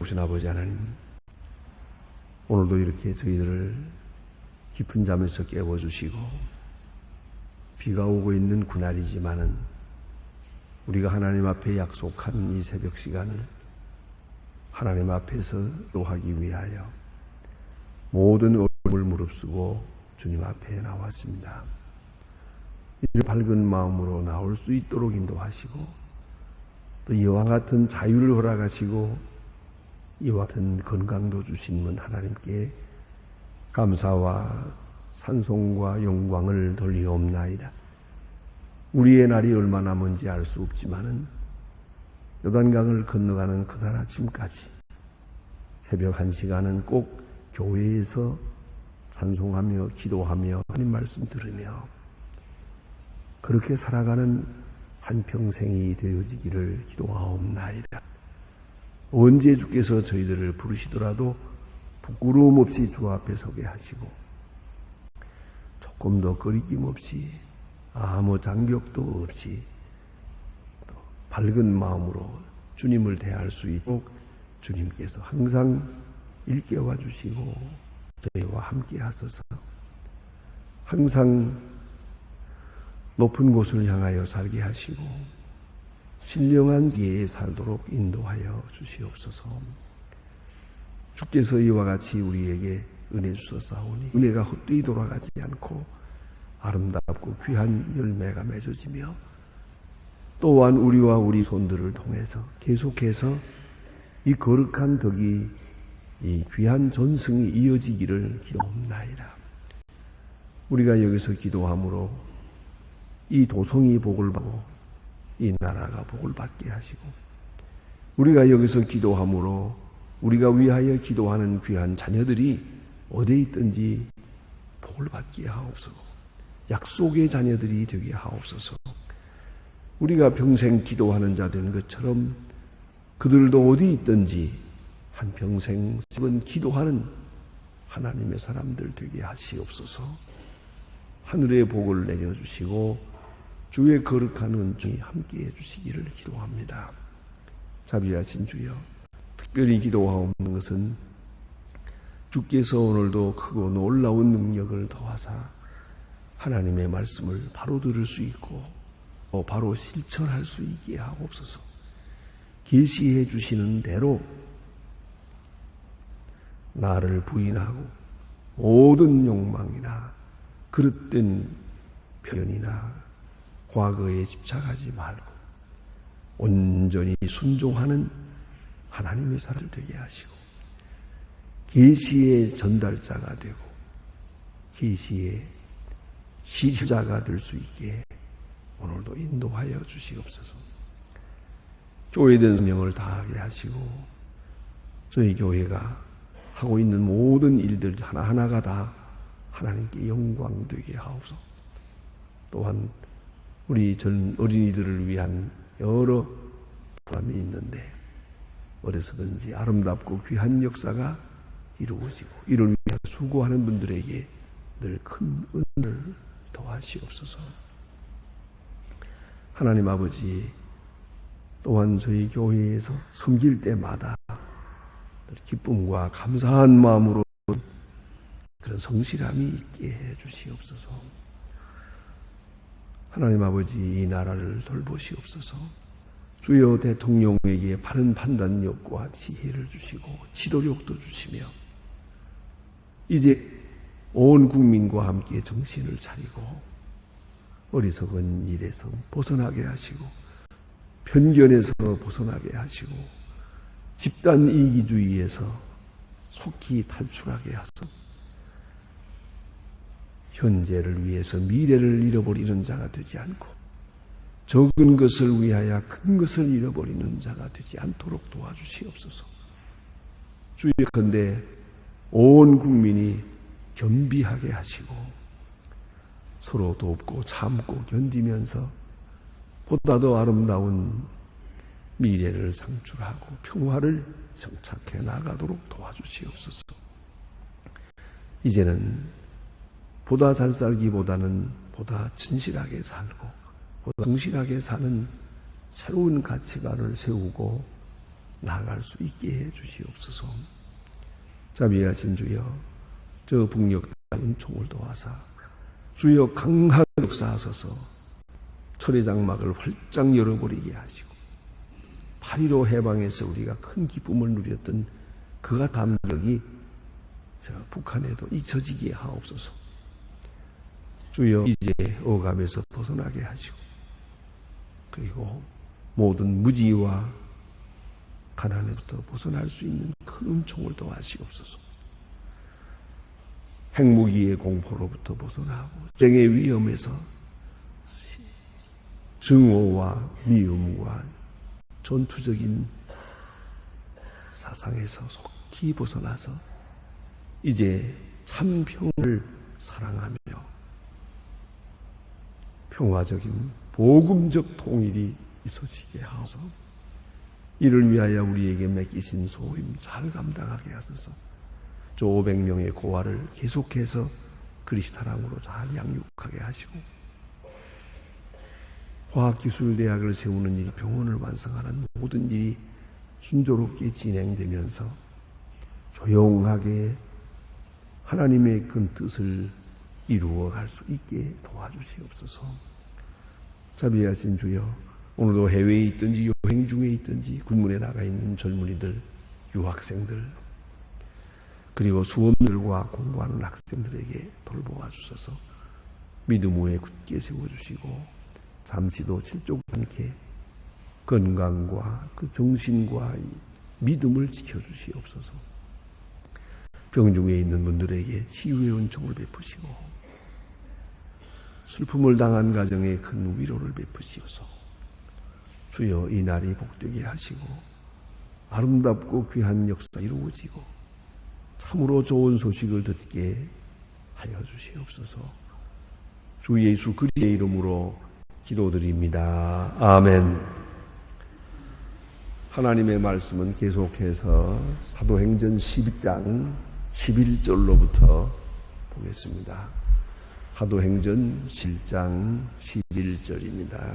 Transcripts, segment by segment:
보신 아버지 하나님, 오늘도 이렇게 저희들을 깊은 잠에서 깨워주시고 비가 오고 있는 그날이지만은 우리가 하나님 앞에 약속한 이 새벽 시간을 하나님 앞에서 기도하기 위하여 모든 어려움을 무릅쓰고 주님 앞에 나왔습니다. 이 밝은 마음으로 나올 수 있도록 인도하시고 또 이와 같은 자유를 허락하시고 이와 같은 건강도 주신 분 하나님께 감사와 찬송과 영광을 돌리옵나이다. 우리의 날이 얼마 남은지 알 수 없지만은 요단강을 건너가는 그날 아침까지 새벽 1시간은 꼭 교회에서 찬송하며 기도하며 하나님 말씀 들으며 그렇게 살아가는 한평생이 되어지기를 기도하옵나이다. 언제 주께서 저희들을 부르시더라도 부끄러움 없이 주 앞에 서게 하시고 조금도 꺼리낌 없이 아무 장벽도 없이 또 밝은 마음으로 주님을 대할 수 있도록 주님께서 항상 일깨워 주시고 저희와 함께 하소서. 항상 높은 곳을 향하여 살게 하시고 신령한 예에 살도록 인도하여 주시옵소서. 주께서 이와 같이 우리에게 은혜 주셨사오니 은혜가 헛되이 돌아가지 않고 아름답고 귀한 열매가 맺어지며 또한 우리와 우리 손들을 통해서 계속해서 이 거룩한 덕이 이 귀한 전승이 이어지기를 기도합나이다. 우리가 여기서 기도함으로 이 도성이 복을 받고 이 나라가 복을 받게 하시고 우리가 여기서 기도함으로 우리가 위하여 기도하는 귀한 자녀들이 어디에 있든지 복을 받게 하옵소서. 약속의 자녀들이 되게 하옵소서. 우리가 평생 기도하는 자 되는 것처럼 그들도 어디 있든지 한평생 기도하는 하나님의 사람들 되게 하시옵소서. 하늘의 복을 내려주시고 주의 거룩한 은총이 함께해 주시기를 기도합니다. 자비하신 주여, 특별히 기도하옵는 것은 주께서 오늘도 크고 놀라운 능력을 더하사 하나님의 말씀을 바로 들을 수 있고 바로 실천할 수 있게 하옵소서. 계시해 주시는 대로 나를 부인하고 모든 욕망이나 그릇된 편이나 과거에 집착하지 말고 온전히 순종하는 하나님의 사람을 되게 하시고 계시의 전달자가 되고 계시의 시자가 될 수 있게 오늘도 인도하여 주시옵소서. 교회된 성령을 다하게 하시고 저희 교회가 하고 있는 모든 일들 하나하나가 다 하나님께 영광되게 하옵소서. 또한 우리 어린이들을 위한 여러 프로그램이 있는데 어디서든지 아름답고 귀한 역사가 이루어지고 이를 위해 수고하는 분들에게 늘 큰 은혜를 더하시옵소서. 하나님 아버지, 또한 저희 교회에서 섬길 때마다 기쁨과 감사한 마음으로 그런 성실함이 있게 해 주시옵소서. 하나님 아버지, 이 나라를 돌보시옵소서. 주여 대통령에게 바른 판단력과 지혜를 주시고 지도력도 주시며 이제 온 국민과 함께 정신을 차리고 어리석은 일에서 벗어나게 하시고 편견에서 벗어나게 하시고 집단 이기주의에서 속히 탈출하게 하소. 현재를 위해서 미래를 잃어버리는 자가 되지 않고 적은 것을 위하여 큰 것을 잃어버리는 자가 되지 않도록 도와주시옵소서. 주의 건대 온 국민이 겸비하게 하시고 서로 돕고 참고 견디면서 보다 더 아름다운 미래를 창출하고 평화를 정착해 나가도록 도와주시옵소서. 이제는 보다 잘 살기보다는 보다 진실하게 살고 보다 성실하게 사는 새로운 가치관을 세우고 나아갈 수 있게 해 주시옵소서. 자비하신 주여, 저 북녘 은총을 도와사 주여 강하게 역사하소서. 철의 장막을 활짝 열어버리게 하시고 8.15 해방에서 우리가 큰 기쁨을 누렸던 그 감격이 북한에도 잊혀지게 하옵소서. 주여 이제 억압에서 벗어나게 하시고 그리고 모든 무지와 가난에부터 벗어날 수 있는 큰 은총을 도와주시옵소서. 핵무기의 공포로부터 벗어나고 전쟁의 위험에서 증오와 미움과 전투적인 사상에서 속히 벗어나서 이제 참 평화를 사랑하며 평화적인 복음적 통일이 있어지게 하소서. 이를 위하여 우리에게 맡기신 소임 잘 감당하게 하소서. 저 500명의 고아를 계속해서 그리스도랑으로 잘 양육하게 하시고 과학기술대학을 세우는 일, 병원을 완성하는 모든 일이 순조롭게 진행되면서 조용하게 하나님의 큰 뜻을 이루어갈 수 있게 도와주시옵소서. 자비하신 주여, 오늘도 해외에 있든지 여행 중에 있든지 군문에 나가 있는 젊은이들, 유학생들, 그리고 수험들과 공부하는 학생들에게 돌보아 주셔서 믿음 위에 굳게 세워주시고 잠시도 실족하지 않게 건강과 그 정신과 믿음을 지켜주시옵소서. 병중에 있는 분들에게 치유의 은총을 베푸시고 슬픔을 당한 가정에 큰 위로를 베푸시옵소서. 주여 이 날이 복되게 하시고 아름답고 귀한 역사 이루어지고 참으로 좋은 소식을 듣게 하여 주시옵소서. 주 예수 그리스도의 이름으로 기도드립니다. 아멘. 하나님의 말씀은 계속해서 사도행전 12장 11절로부터 보겠습니다. 사도행전 7장 11절입니다.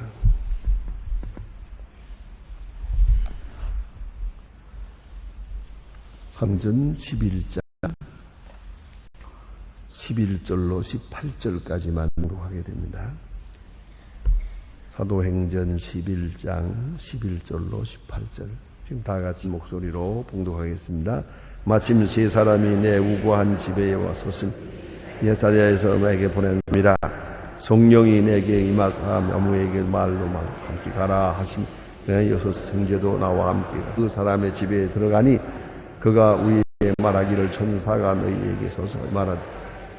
사도행전 11장 11절로 18절까지만 공독하게 됩니다. 사도행전 11장 11절로 18절. 지금 다 같이 목소리로 봉독하겠습니다. 마침 세 사람이 내 우고한 집에 와서은 예사랴에서 내게 보냈습니다. 성령이 내게 임하사 아무에게 말로 함께 가라 하심. 내가 여섯 형제도 나와 함께 그 사람의 집에 들어가니 그가 우리에게 말하기를 천사가 너희에게 서서 말하되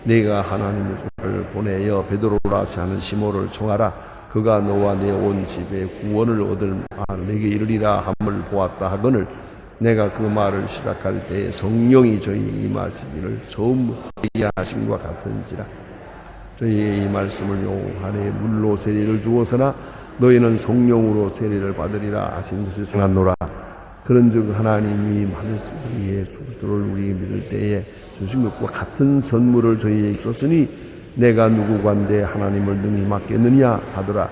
내가 하나님의 손을 보내어 베드로라 하는 시몬을 청하라. 그가 너와 내 온 집에 구원을 얻을 내게 이르리라 함을 보았다 하거늘 내가 그 말을 시작할 때에 성령이 저희에게 임하시기를 처음 얘기하심과 같은지라. 저희의 이 말씀을 용하되 물로 세례를 주었으나 너희는 성령으로 세례를 받으리라 하신 것을 생각노라. 그런즉 하나님이 말씀을 예수 그리스도를 우리에게 믿을 때에 주신 것과 같은 선물을 저희에게 줬으니 내가 누구간데 하나님을 능히 맡겠느냐 하더라.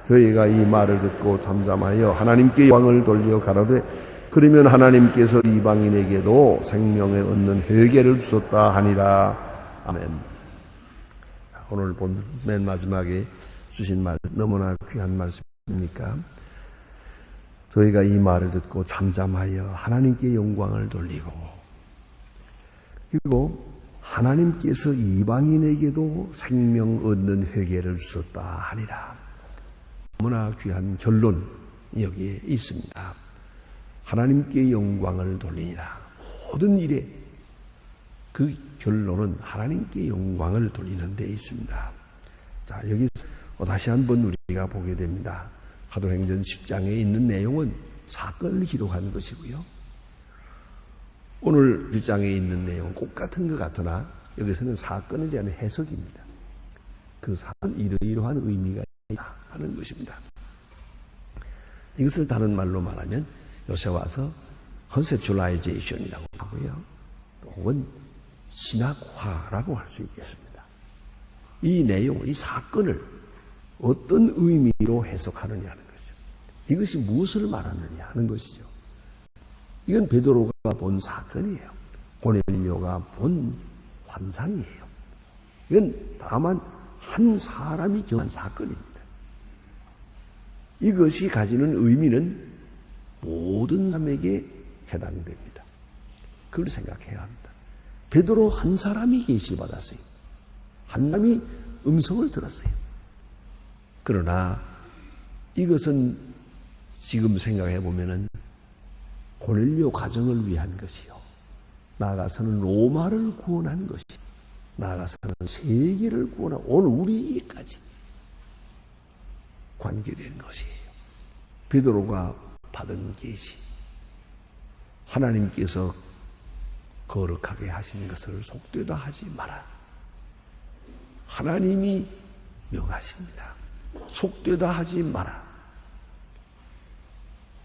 저희가 이 말을 듣고 잠잠하여 하나님께 영광을 돌려 가라되 그러면 하나님께서 이방인에게도 생명에 얻는 회개를 주셨다 하니라. 아멘. 오늘 본 맨 마지막에 주신 말 너무나 귀한 말씀입니까? 저희가 이 말을 듣고 잠잠하여 하나님께 영광을 돌리고 그리고 하나님께서 이방인에게도 생명 얻는 회개를 주셨다 하니라. 너무나 귀한 결론 여기에 있습니다. 하나님께 영광을 돌리니라. 모든 일에 그 결론은 하나님께 영광을 돌리는 데 있습니다. 자, 여기서 다시 한번 우리가 보게 됩니다. 사도행전 10장에 있는 내용은 사건을 기록한 것이고요. 오늘 1장에 있는 내용은 똑같은 것 같으나 여기서는 사건에 대한 해석입니다. 그 사건은 이러이러한 의미가 있다 하는 것입니다. 이것을 다른 말로 말하면 요새 와서 컨셉츄얼라이제이션이라고 하고요. 혹은 신학화라고 할 수 있겠습니다. 이 내용, 이 사건을 어떤 의미로 해석하느냐 하는 것이죠. 이것이 무엇을 말하느냐 하는 것이죠. 이건 베드로가 본 사건이에요. 고넬료가 본 환상이에요. 이건 다만 한 사람이 경험한 사건입니다. 이것이 가지는 의미는 모든 사람에게 해당됩니다. 그걸 생각해야 합니다. 베드로 한 사람이 계시받았어요. 한 사람이 음성을 들었어요. 그러나 이것은 지금 생각해 보면은 고넬료 가정을 위한 것이요, 나아가서는 로마를 구원한 것이, 나아가서는 세계를 구원한 오늘 우리에게까지 관계된 것이에요. 베드로가 받은 계시, 하나님께서 거룩하게 하신 것을 속되다 하지 마라. 하나님이 명하십니다. 속되다 하지 마라.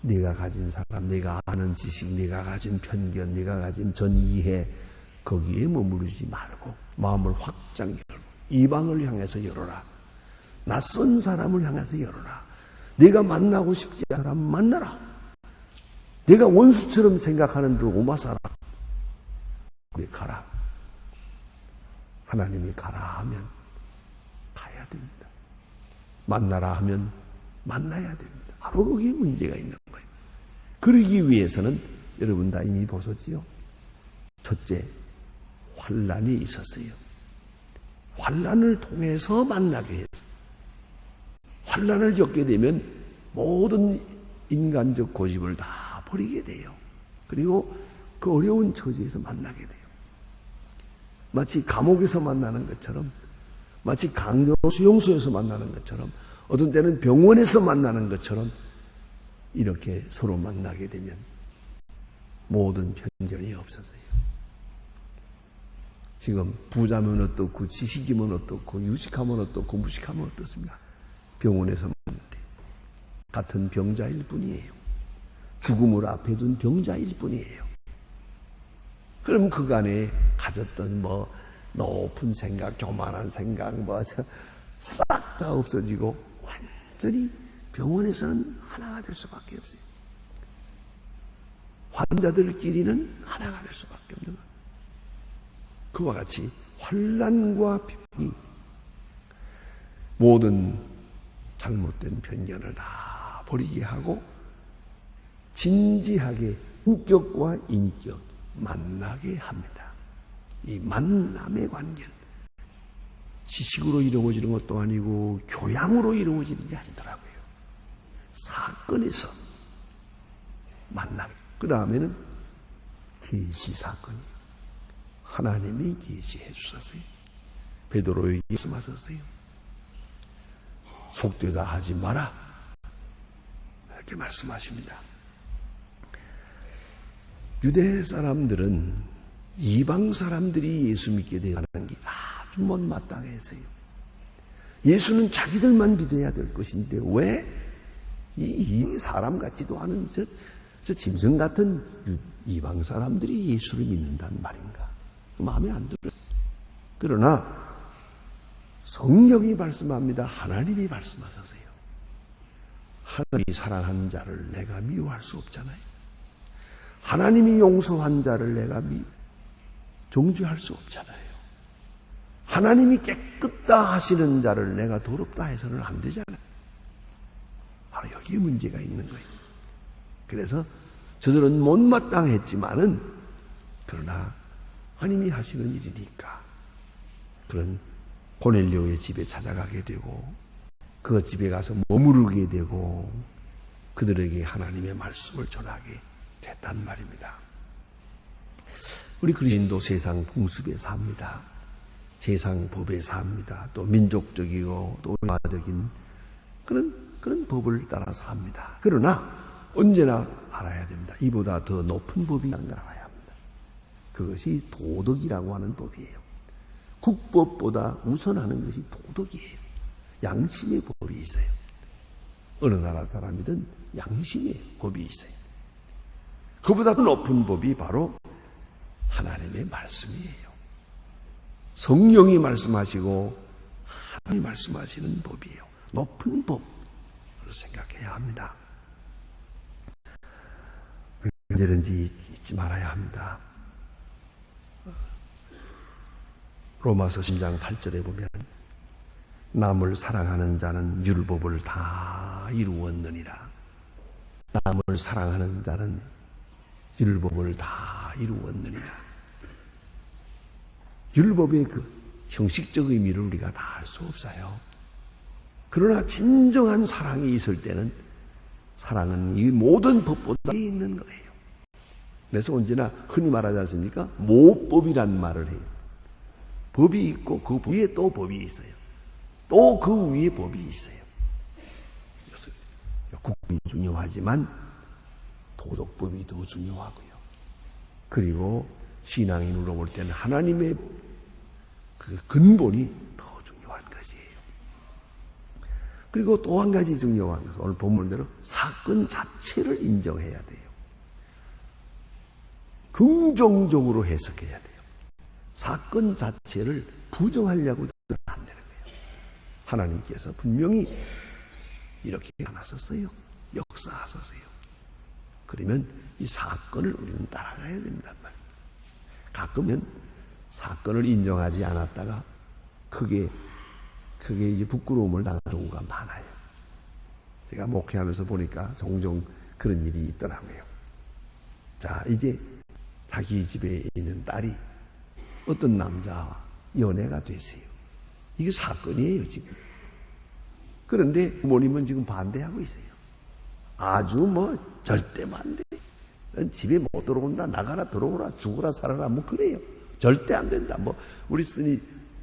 네가 가진 사람, 네가 아는 지식, 네가 가진 편견, 네가 가진 전이해, 거기에 머무르지 말고 마음을 확장 열고 이방을 향해서 열어라. 낯선 사람을 향해서 열어라. 네가 만나고 싶지 않은 사람 만나라. 네가 원수처럼 생각하는 로마 사람, 우리 가라. 하나님이 가라 하면 가야 됩니다. 만나라 하면 만나야 됩니다. 바로 거기에 문제가 있는 거예요. 그러기 위해서는 여러분 다 이미 보셨지요? 첫째, 환난이 있었어요. 환난을 통해서 만나게 했어요. 환난을 겪게 되면 모든 인간적 고집을 다 버리게 돼요. 그리고 그 어려운 처지에서 만나게 돼요. 마치 감옥에서 만나는 것처럼, 마치 강도 수용소에서 만나는 것처럼, 어떤 때는 병원에서 만나는 것처럼 이렇게 서로 만나게 되면 모든 편견이 없어져요. 지금 부자면 어떻고, 지식이면 어떻고, 유식하면 어떻고, 무식하면 어떻습니까? 병원에서 만났대. 같은 병자일 뿐이에요. 죽음을 앞에 둔 병자일 뿐이에요. 그럼 그간에 가졌던 높은 생각, 교만한 생각, 싹 다 없어지고 완전히 병원에서는 하나가 될 수밖에 없어요. 환자들끼리는 하나가 될 수밖에 없는 거예요. 그와 같이 환난과 비판이 모든 잘못된 편견을 다 버리게 하고 진지하게 인격과 인격 만나게 합니다. 이 만남의 관계는 지식으로 이루어지는 것도 아니고 교양으로 이루어지는 게 아니더라고요. 사건에서 만남. 그 다음에는 계시 사건이에요. 하나님이 계시해 주셨어요. 베드로에게 말씀하셨어요. 속되다 하지 마라. 이렇게 말씀하십니다. 유대 사람들은 이방 사람들이 예수 믿게 되는 게 아주 못마땅했어요. 예수는 자기들만 믿어야 될 것인데 왜 이 사람 같지도 않은 저 짐승 같은 이방 사람들이 예수를 믿는다는 말인가? 마음에 안 들어요. 그러나 성경이 말씀합니다. 하나님이 말씀하셨어요. 하나님이 사랑한 자를 내가 미워할 수 없잖아요. 하나님이 용서한 자를 내가 정죄할 수 없잖아요. 하나님이 깨끗다 하시는 자를 내가 더럽다 해서는 안 되잖아요. 바로 여기에 문제가 있는 거예요. 그래서 저들은 못마땅했지만은 그러나 하나님이 하시는 일이니까 그런 고넬료의 집에 찾아가게 되고 그 집에 가서 머무르게 되고 그들에게 하나님의 말씀을 전하게 됐단 말입니다. 우리 그리스도 세상 풍습에 삽니다. 세상 법에 삽니다. 또 민족적이고 또 문화적인 그런 법을 따라서 합니다. 그러나 언제나 알아야 됩니다. 이보다 더 높은 법이 있다는 걸 알아야 합니다. 그것이 도덕이라고 하는 법이에요. 국법보다 우선하는 것이 도덕이에요. 양심의 법이 있어요. 어느 나라 사람이든 양심의 법이 있어요. 그보다 더 높은 법이 바로 하나님의 말씀이에요. 성령이 말씀하시고 하나님이 말씀하시는 법이에요. 높은 법으로 생각해야 합니다. 언제든지 잊지 말아야 합니다. 로마서 10장 8절에 보면 남을 사랑하는 자는 율법을 다 이루었느니라. 남을 사랑하는 자는 율법을 다 이루었느니라. 율법의 그 형식적 의미를 우리가 다 알 수 없어요. 그러나 진정한 사랑이 있을 때는 사랑은 이 모든 법보다 있는 거예요. 그래서 언제나 흔히 말하지 않습니까? 모법이란 말을 해요. 법이 있고 그 위에 또 법이 있어요. 또 그 위에 법이 있어요. 그래서 국법이 중요하지만 도덕법이 더 중요하고요. 그리고 신앙인으로 볼 때는 하나님의 그 근본이 더 중요한 것이에요. 그리고 또 한 가지 중요한 것은 오늘 본문대로 사건 자체를 인정해야 돼요. 긍정적으로 해석해야 돼요. 사건 자체를 부정하려고 안 되는 거예요. 하나님께서 분명히 이렇게 나섰어요. 역사하셨어요. 그러면 이 사건을 우리는 따라가야 된단 말이에요. 가끔은 사건을 인정하지 않았다가 크게 이제 부끄러움을 당하는 경우가 많아요. 제가 목회하면서 보니까 종종 그런 일이 있더라고요. 자, 이제 자기 집에 있는 딸이 어떤 남자와 연애가 됐어요. 이게 사건이에요, 지금. 그런데 부모님은 지금 반대하고 있어요. 아주 절대 반대. 집에 못 들어온다, 나가라, 들어오라, 죽어라, 살아라, 그래요. 절대 안 된다. 우리 쓰니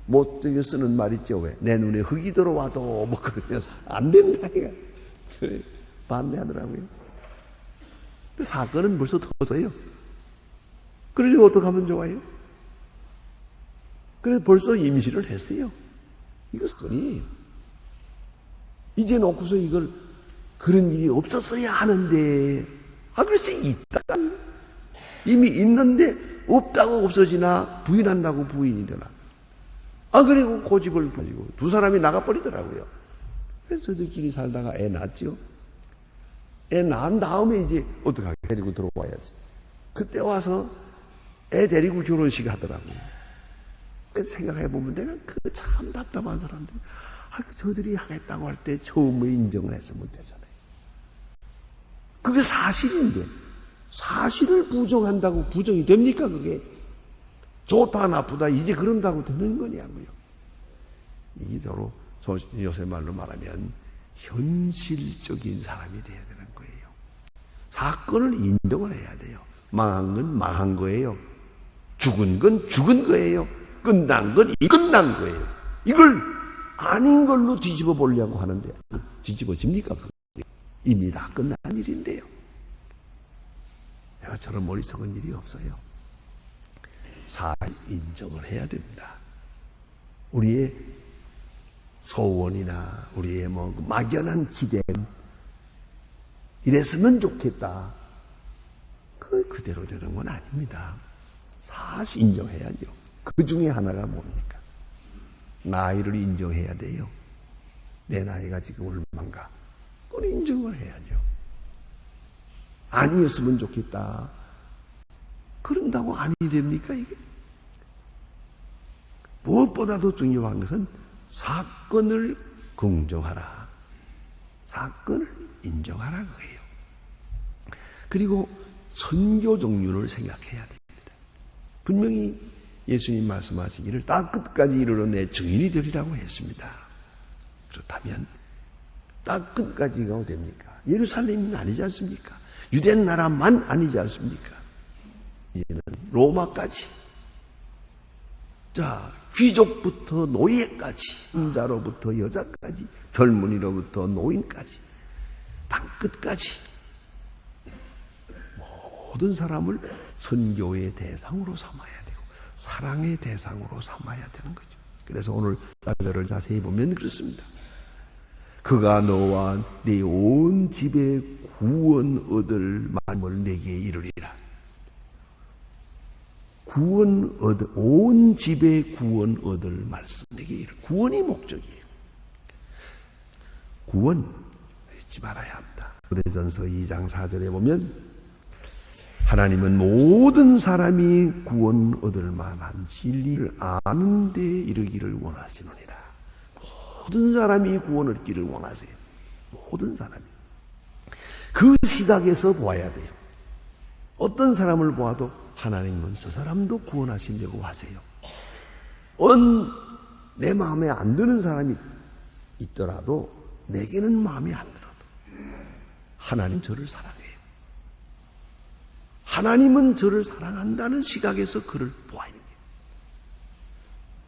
못되게 쓰는 말 있죠, 왜? 내 눈에 흙이 들어와도, 그러면서, 안 된다, 이거. 그래, 반대하더라고요. 사건은 벌써 터져요. 그러니 어떻게 하면 좋아요? 그래서 벌써 임시를 했어요. 이거 사건이에요. 이제 놓고서 이걸 그런 일이 없었어야 하는데, 글쎄, 있다. 이미 있는데, 없다고 없어지나, 부인한다고 부인이 되나. 그리고 고집을 가지고 두 사람이 나가버리더라고요. 그래서 저들끼리 살다가 애 낳았죠. 애 낳은 다음에 이제 어떻게 하게 데리고 들어와야지. 그때 와서 애 데리고 결혼식 하더라고요. 생각해보면 내가 참 답답한 사람들. 저들이 하겠다고 할 때 처음에 인정을 했으면 되잖아요. 그게 사실인데, 사실을 부정한다고 부정이 됩니까, 그게? 좋다, 나쁘다, 이제 그런다고 되는 거냐고요. 이게 바로 요새 말로 말하면 현실적인 사람이 돼야 되는 거예요. 사건을 인정을 해야 돼요. 망한 건 망한 거예요. 죽은 건 죽은 거예요. 끝난 건 끝난 거예요. 이걸 아닌 걸로 뒤집어 보려고 하는데 뒤집어집니까? 이미 다 끝난 일인데요. 내가 저런 머리 썩은 일이 없어요. 사실 인정을 해야 됩니다. 우리의 소원이나 우리의 막연한 기대, 이랬으면 좋겠다. 그대로 되는 건 아닙니다. 사실 인정해야죠. 그 중에 하나가 뭡니까? 나이를 인정해야 돼요. 내 나이가 지금 얼마인가? 그걸 인정을 해야죠. 아니었으면 좋겠다. 그런다고 아니 됩니까, 이게? 무엇보다도 중요한 것은 사건을 긍정하라. 사건을 인정하라, 그거예요. 그리고 선교 종류를 생각해야 됩니다. 분명히 예수님 말씀하시기를 딱 끝까지 이르러 내 증인이 되리라고 했습니다. 그렇다면 딱 끝까지가 어딥니까? 예루살렘은 아니지 않습니까? 유대 나라만 아니지 않습니까? 이제는 로마까지. 자, 귀족부터 노예까지, 남자로부터 여자까지, 젊은이로부터 노인까지, 땅끝까지 모든 사람을 선교의 대상으로 삼아야 되고 사랑의 대상으로 삼아야 되는 거죠. 그래서 오늘 말들을 자세히 보면 그렇습니다. 그가 너와 네 온 집에 구원 얻을 마음을 내게 이르리라. 온 집에 구원 얻을 말씀 내게 이르. 구원이 목적이에요. 구원 잊지 말아야 합니다. 고린도전서 2장 4절에 보면 하나님은 모든 사람이 구원 얻을 만한 진리를 아는 데 이르기를 원하시느니라. 모든 사람이 구원 얻기를 원하세요. 모든 사람이. 그 시각에서 보아야 돼요. 어떤 사람을 보아도 하나님은 저 사람도 구원하시려고 하세요. 내 마음에 안 드는 사람이 있더라도, 내게는 마음에 안 들어도 하나님 저를 사랑해요. 하나님은 저를 사랑한다는 시각에서 그를 보아야 돼요.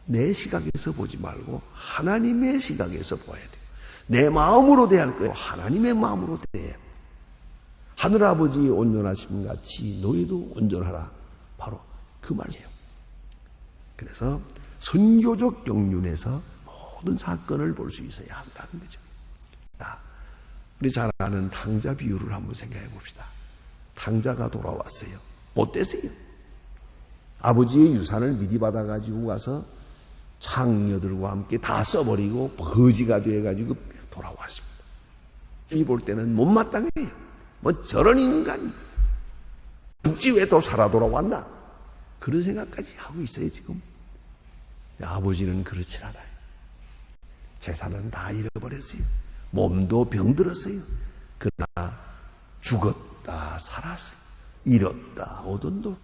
내 시각에서 보지 말고 하나님의 시각에서 보아야 돼요. 내 마음으로 대할 거예요. 하나님의 마음으로 대해요. 하늘아버지 온전하심 같이 너희도 온전하라. 바로 그 말이에요. 그래서 선교적 경륜에서 모든 사건을 볼 수 있어야 한다는 거죠. 자, 우리 잘 아는 탕자 비유를 한번 생각해 봅시다. 탕자가 돌아왔어요. 어땠어요? 아버지의 유산을 미리 받아가지고 가서 창녀들과 함께 다 써버리고 거지가 돼가지고 돌아왔습니다. 이 볼 때는 못마땅해요. 뭐 저런 인간이 죽지 왜 또 살아 돌아왔나? 그런 생각까지 하고 있어요 지금. 아버지는 그렇지 않아요. 재산은 다 잃어버렸어요. 몸도 병들었어요. 그러나 죽었다 살았어요. 잃었다 얻은도.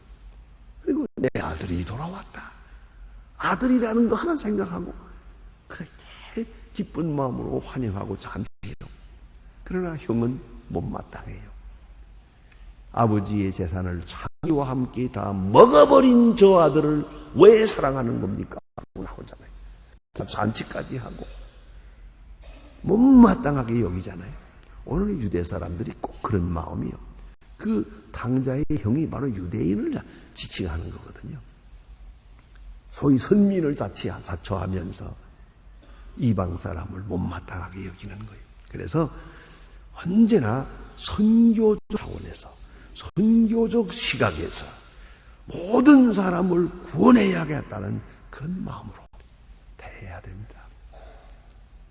그리고 내 아들이 돌아왔다. 아들이라는 거 하나 생각하고 그렇게 기쁜 마음으로 환영하고 잔치해요. 그러나 형은 못마땅해요. 아버지의 재산을 자기와 함께 다 먹어버린 저 아들을 왜 사랑하는 겁니까? 나오잖아요. 잔치까지 하고 못마땅하게 여기잖아요. 오늘 유대 사람들이 꼭 그런 마음이요. 그 탕자의 형이 바로 유대인을 지칭하는 거거든요. 소위 선민을 자처하면서 이방 사람을 못마땅하게 여기는 거예요. 그래서 언제나 선교적 차원에서, 선교적 시각에서 모든 사람을 구원해야겠다는 그런 마음으로 대해야 됩니다.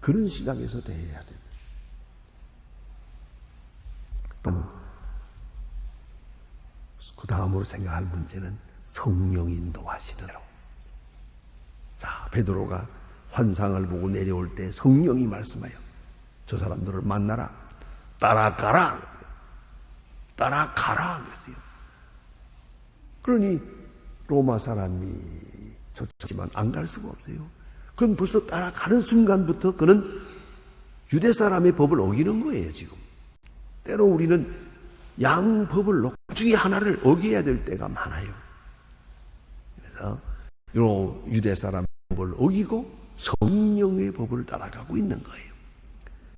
그런 시각에서 대해야 됩니다. 또 그 다음으로 생각할 문제는 성령이 인도하시는 대로. 자, 베드로가 환상을 보고 내려올 때 성령이 말씀하여 저 사람들을 만나라. 따라가라. 따라가라. 그랬어요. 그러니 로마 사람이 좋지만 안 갈 수가 없어요. 그럼 벌써 따라가는 순간부터 그는 유대 사람의 법을 어기는 거예요, 지금. 때로 우리는 양법을 놓고 중에 하나를 어겨야 될 때가 많아요. 그래서 요 유대 사람의 법을 어기고 성령의 법을 따라가고 있는 거예요.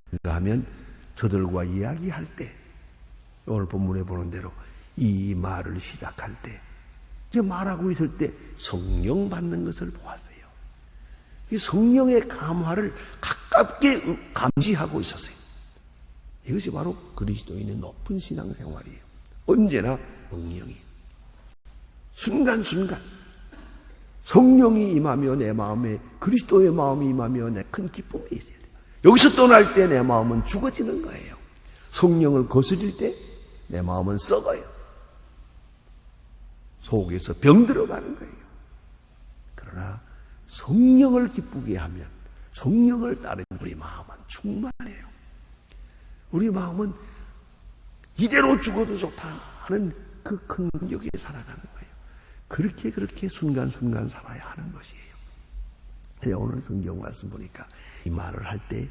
그러니까 하면 저들과 이야기할 때, 오늘 본문에 보는 대로 이 말을 시작할 때, 이제 말하고 있을 때 성령 받는 것을 보았어요. 이 성령의 감화를 가깝게 감지하고 있었어요. 이것이 바로 그리스도인의 높은 신앙생활이에요. 언제나 성령이 순간순간 성령이 임하며 내 마음에, 그리스도의 마음이 임하며 내 큰 기쁨이 있어야 돼요. 여기서 떠날 때 내 마음은 죽어지는 거예요. 성령을 거스릴 때 내 마음은 썩어요. 속에서 병 들어가는 거예요. 그러나 성령을 기쁘게 하면, 성령을 따르면 우리 마음은 충만해요. 우리 마음은 이대로 죽어도 좋다 하는 그 큰 능력에 살아가는 거예요. 그렇게 순간순간 살아야 하는 것이에요. 오늘 성경 말씀 보니까 이 말을 할 때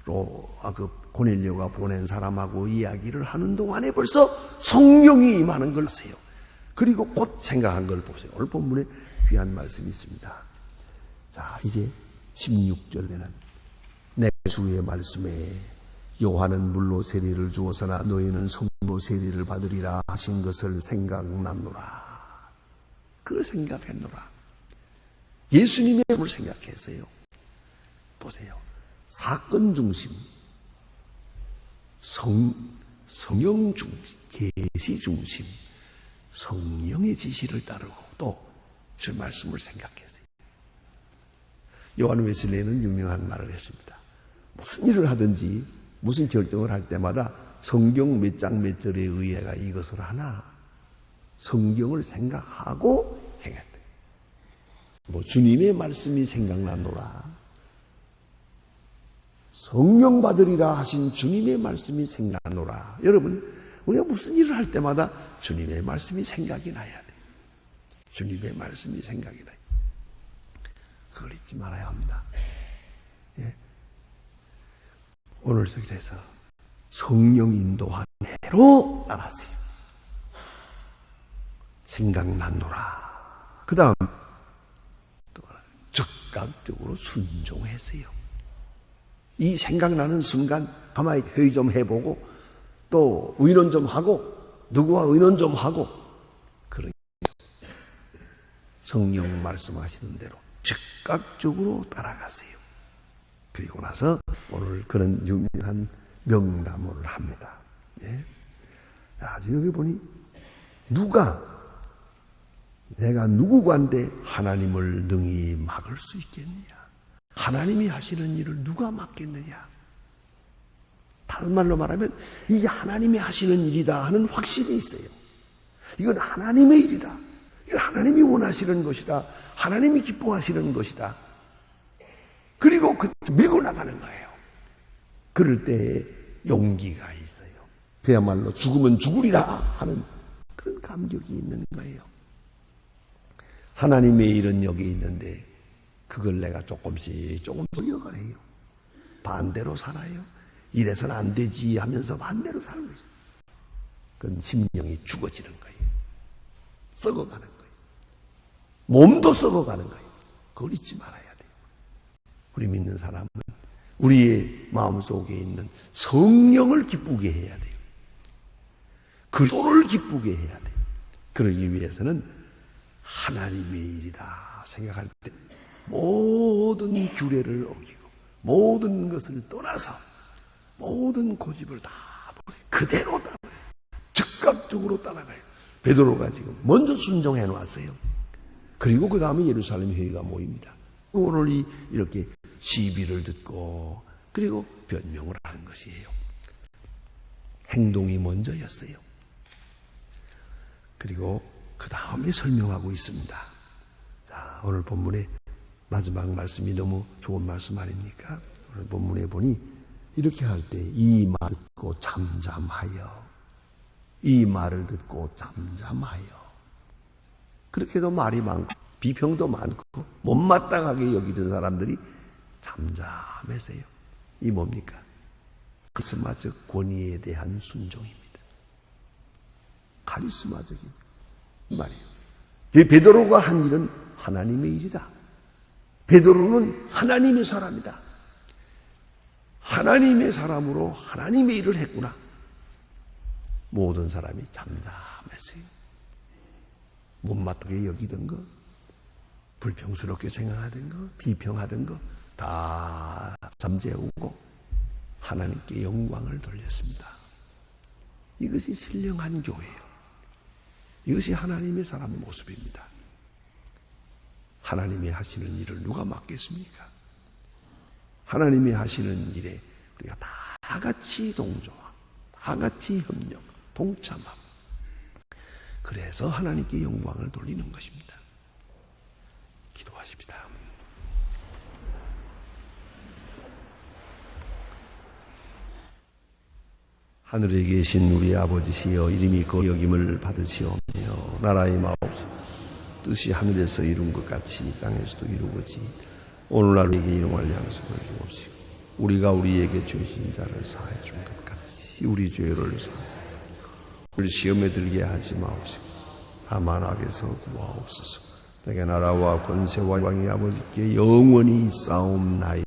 그 고넬료가 보낸 사람하고 이야기를 하는 동안에 벌써 성령이 임하는 걸 아세요. 그리고 곧 생각한 걸 보세요. 오늘 본문에 귀한 말씀이 있습니다. 자, 이제 16절에는 내 주의 말씀에 요한은 물로 세례를 주었으나 너희는 성령으로 세례를 받으리라 하신 것을 생각났노라. 그걸 생각했노라. 예수님의 말씀을 생각했어요. 보세요. 사건 중심, 성령 중심, 계시 중심, 성령의 지시를 따르고 또 주 말씀을 생각했어요. 요한 웨슬레이는 유명한 말을 했습니다. 무슨 일을 하든지 무슨 결정을 할 때마다 성경 몇 장 몇 절에 의해가 이것을 하나 성경을 생각하고 행해야 돼. 주님의 말씀이 생각나노라. 성령 받으리라 하신 주님의 말씀이 생각나노라. 여러분, 우리가 무슨 일을 할 때마다 주님의 말씀이 생각이 나야 돼. 주님의 말씀이 생각이 나요. 그걸 잊지 말아야 합니다. 예. 오늘 그래서 성령 인도한 대로 따라하세요. 생각나노라. 그 다음 또 즉각적으로 순종하세요. 이 생각나는 순간 가만히 회의 좀 해보고 또 의논 좀 하고 누구와 의논 좀 하고 그런 성령 말씀하시는 대로 즉각적으로 따라가세요. 그리고 나서 오늘 그런 유명한 명담을 합니다. 예. 여기 보니 내가 누구간데 하나님을 능히 막을 수 있겠느냐? 하나님이 하시는 일을 누가 막겠느냐? 다른 말로 말하면 이게 하나님이 하시는 일이다 하는 확신이 있어요. 이건 하나님의 일이다. 이건 하나님이 원하시는 것이다. 하나님이 기뻐하시는 것이다. 그리고 밀고 나가는 거예요. 그럴 때 용기가 있어요. 그야말로 죽으면 죽으리라 하는 그런 감격이 있는 거예요. 하나님의 일은 여기 있는데 그걸 내가 조금씩 이어가래요. 반대로 살아요. 이래서는 안 되지 하면서 반대로 사는 거죠. 그건 심령이 죽어지는 거예요. 썩어가는 거예요. 몸도 썩어가는 거예요. 그걸 잊지 말아야 돼요. 우리 믿는 사람은 우리의 마음속에 있는 성령을 기쁘게 해야 돼요. 그리스도를 기쁘게 해야 돼요. 그러기 위해서는 하나님의 일이다 생각할 때 모든 규례를 어기고 모든 것을 떠나서 모든 고집을 다 그대로 따라가요. 즉각적으로 따라가요. 베드로가 지금 먼저 순종해 놨어요. 그리고 그 다음에 예루살렘 회의가 모입니다. 오늘 이렇게 시비를 듣고 그리고 변명을 하는 것이에요. 행동이 먼저였어요. 그리고 그 다음에 설명하고 있습니다. 자, 오늘 본문의 마지막 말씀이 너무 좋은 말씀 아닙니까? 오늘 본문에 보니 이렇게 할 때 이 말 듣고 잠잠하여, 이 말을 듣고 잠잠하여. 그렇게도 말이 많고 비평도 많고 못마땅하게 여기던 사람들이 잠잠했어요. 이 뭡니까? 카리스마적 권위에 대한 순종입니다. 카리스마적인 말이에요. 베드로가 한 일은 하나님의 일이다. 베드로는 하나님의 사람이다. 하나님의 사람으로 하나님의 일을 했구나. 모든 사람이 잠잠했어요. 못마땅하게 여기던 거, 불평스럽게 생각하던 거, 비평하던 거 다 잠재우고 하나님께 영광을 돌렸습니다. 이것이 신령한 교회예요. 이것이 하나님의 사람의 모습입니다. 하나님이 하시는 일을 누가 맡겠습니까? 하나님이 하시는 일에 우리가 다 같이 동조하고 다 같이 협력, 동참하고 그래서 하나님께 영광을 돌리는 것입니다. 기도하십시다. 하늘에 계신 우리 아버지시여, 이름이 거여김을 받으시오며 나라의 마옵소서. 뜻이 하늘에서 이룬 것 같이 땅에서도 이루어지. 오늘날 우리에게 일용할 양식을 주옵시고 우리가 우리에게 죄진 자를 사하여 준 것 같이 우리 죄를 사하여 우리 시험에 들게 하지 마옵시고 다만 악에서 구하옵소서. 내게 나라와 권세와 영광이 아버지께 영원히 있사옵나이다.